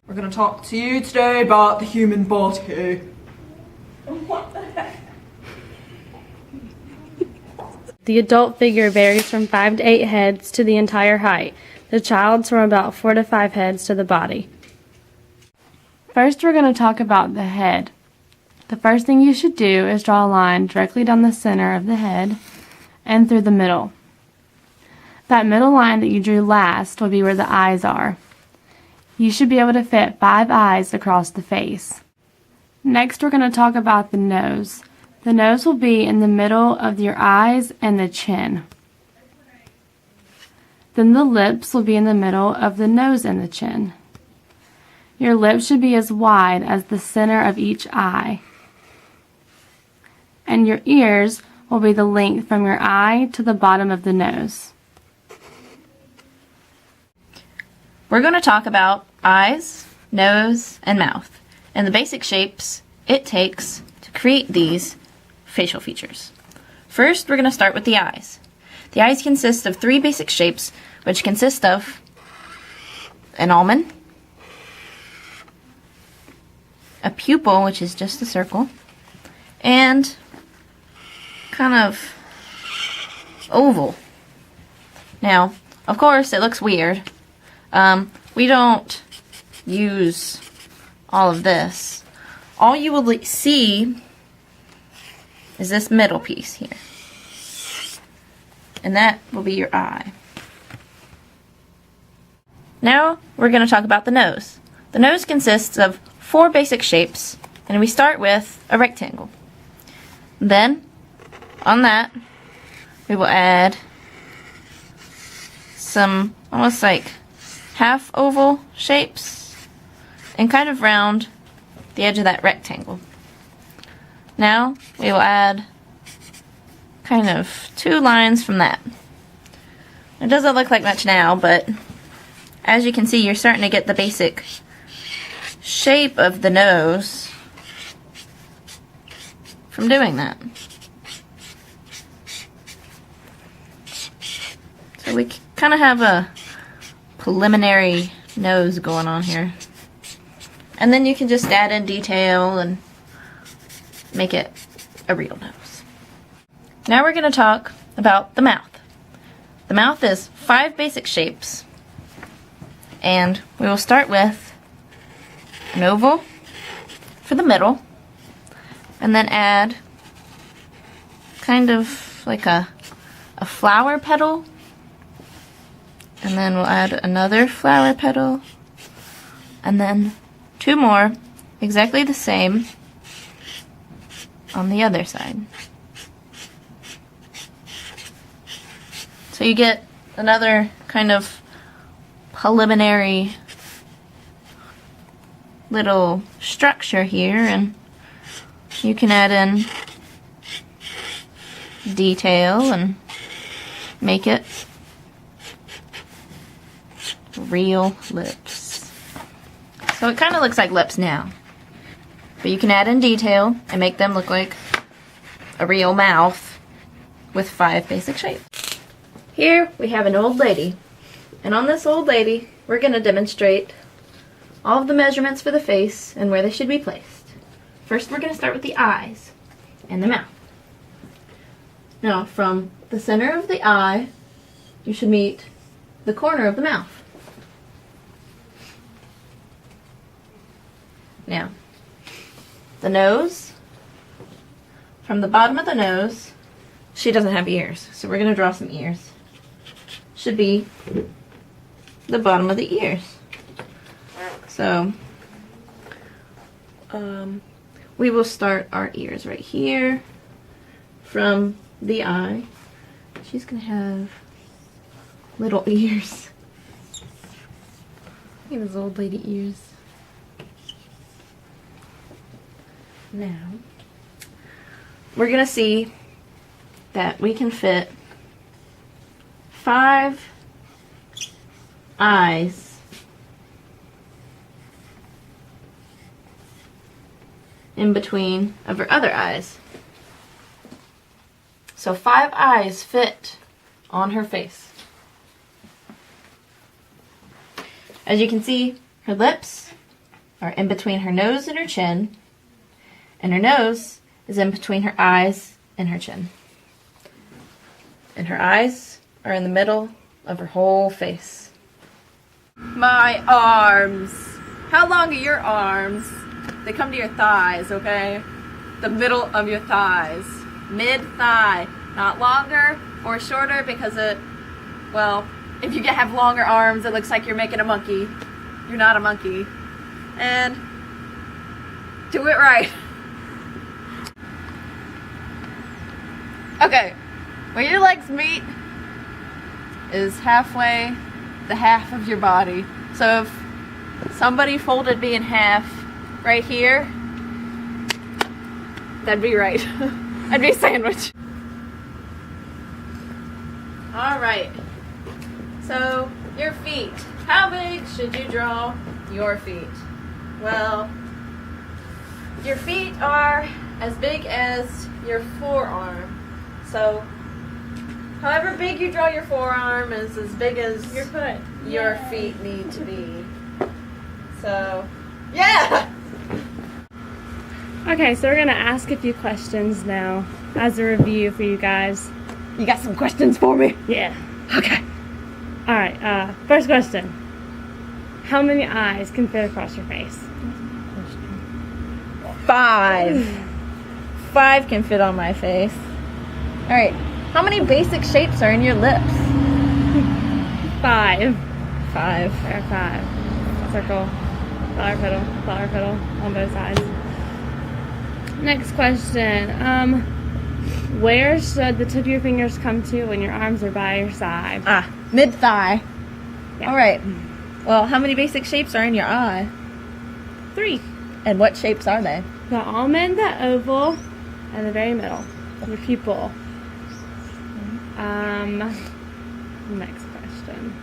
We're going to talk to you today about the human body. What the heck? The adult figure varies from 5 to 8 heads to the entire height. The child's from about 4 to 5 heads to the body. First, we're going to talk about the head. The first thing you should do is draw a line directly down the center of the head and through the middle. That middle line that you drew last will be where the eyes are. You should be able to fit 5 eyes across the face. Next, we're going to talk about the nose. The nose will be in the middle of your eyes and the chin. Then the lips will be in the middle of the nose and the chin. Your lips should be as wide as the center of each eye. And your ears will be the length from your eye to the bottom of the nose. We're going to talk about eyes, nose, and mouth, and the basic shapes it takes to create these facial features. First, we're going to start with the eyes. The eyes consist of 3 basic shapes, which consist of an almond, a pupil, which is just a circle, and kind of oval. Now, of course, it looks weird. We don't use all of this. All you will see is this middle piece here. And that will be your eye. Now we're going to talk about the nose. The nose consists of 4 basic shapes, and we start with a rectangle. Then, on that, we will add some almost like half oval shapes and kind of round the edge of that rectangle. Now we will add kind of 2 lines from that. It doesn't look like much now, but as you can see, you're starting to get the basic shape of the nose from doing that. So we kind of have a preliminary nose going on here. And then you can just add in detail and make it a real nose. Now we're going to talk about the mouth. The mouth is 5 basic shapes, and we will start with an oval for the middle, and then add kind of like a flower petal, and then we'll add another flower petal, and then 2 more exactly the same on the other side. So you get another kind of preliminary little structure here, and you can add in detail and make it real lips. So it kind of looks like lips now, but you can add in detail and make them look like a real mouth with 5 basic shapes. Here we have an old lady, and on this old lady we're going to demonstrate all of the measurements for the face and where they should be placed. First, we're going to start with the eyes and the mouth. Now, from the center of the eye, you should meet the corner of the mouth. Now, the nose, from the bottom of the nose, she doesn't have ears, so we're going to draw some ears. Should be the bottom of the ears. So, we will start our ears right here from the eye. She's going to have little ears. Look at those old lady ears. Now, we're going to see that we can fit 5 eyes in between of her other eyes. So 5 eyes fit on her face. As you can see, her lips are in between her nose and her chin, and her nose is in between her eyes and her chin. And her eyes are in the middle of her whole face. My arms. How long are your arms? They come to your thighs, okay? The middle of your thighs. Mid-thigh. Not longer or shorter because well, if you have longer arms, it looks like you're making a monkey. You're not a monkey. And do it right. Okay, where your legs meet is halfway, the half of your body. So if somebody folded me in half right here, that'd be right. I'd be a sandwich. Alright, so your feet. How big should you draw your feet? Well, your feet are as big as your forearm. So, however big you draw your forearm is as big as Your foot. your feet need to be. So, yeah! Okay, so we're gonna ask a few questions now as a review for you guys. You got some questions for me? Yeah. Okay. Alright, first question. How many eyes can fit across your face? 5. 5 can fit on my face. Alright, how many basic shapes are in your lips? 5. 5. There are 5. Circle, flower petal on both sides. Next question. Where should the tip of your fingers come to when your arms are by your side? Mid-thigh. Yeah. Alright. Well, how many basic shapes are in your eye? 3. And what shapes are they? The almond, the oval, and the very middle. Your pupil. Next question.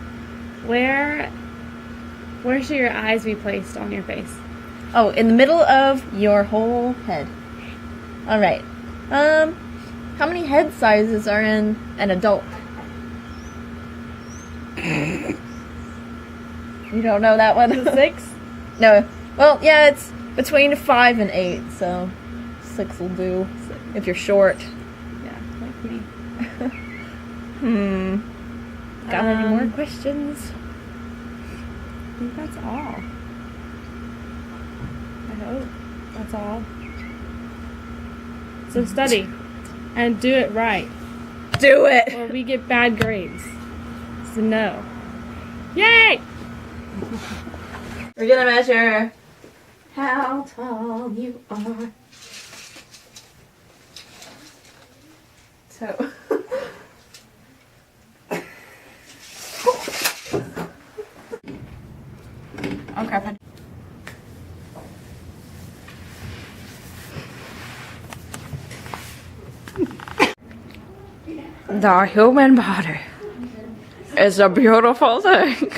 Where should your eyes be placed on your face? Oh, in the middle of your whole head. Alright. How many head sizes are in an adult? You don't know that one? 6? No. Well, yeah, it's between 5 and 8, so 6 will do if you're short. Yeah, like me. Got any more questions? I think that's all. I hope that's all. So study and do it right, Do it! or we get bad grades. So no. Yay! We're gonna measure how tall you are. So. Oh crap. The human body is a beautiful thing.